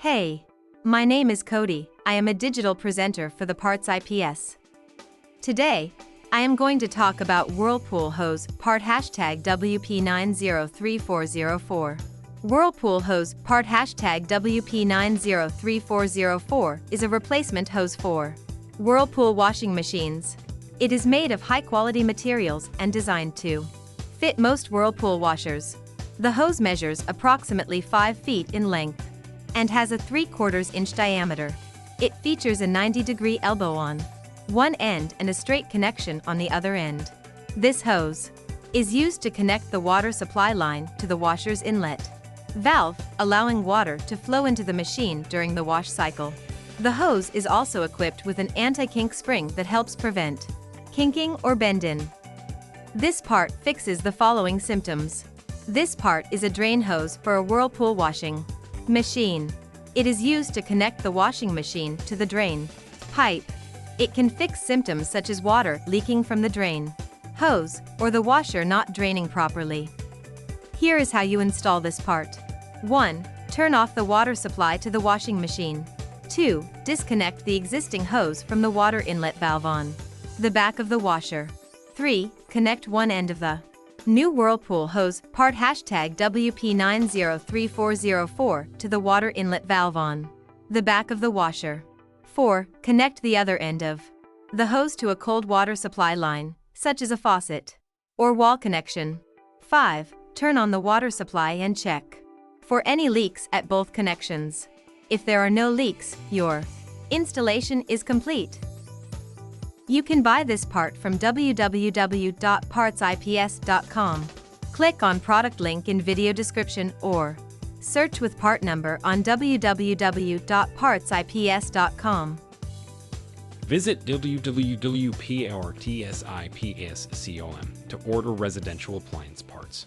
Hey, my name is Cody. I am a digital presenter for the PartsIPS. Today, I am going to talk about Whirlpool hose part #WP903404. Whirlpool hose part #WP903404 is a replacement hose for Whirlpool washing machines. It is made of high-quality materials and designed to fit most Whirlpool washers. The hose measures approximately 5 feet in length and has a 3/4 inch diameter. It features a 90-degree elbow on one end and a straight connection on the other end. This hose is used to connect the water supply line to the washer's inlet valve, allowing water to flow into the machine during the wash cycle. The hose is also equipped with an anti-kink spring that helps prevent kinking or bend-in. This part fixes the following symptoms. This part is a drain hose for a Whirlpool washing machine. It is used to connect the washing machine to the drain pipe. It can fix symptoms such as water leaking from the drain hose or the washer not draining properly. Here is how you install this part. 1. Turn off the water supply to the washing machine. 2. Disconnect the existing hose from the water inlet valve on the back of the washer. 3. Connect one end of the new Whirlpool hose part #WP903404 to the water inlet valve on the back of the washer. 4. Connect the other end of the hose to a cold water supply line, such as a faucet or wall connection. 5. Turn on the water supply and check for any leaks at both connections. If there are no leaks, your installation is complete. You can buy this part from www.partsips.com. Click on product link in video description or search with part number on www.partsips.com. Visit www.partsips.com to order residential appliance parts.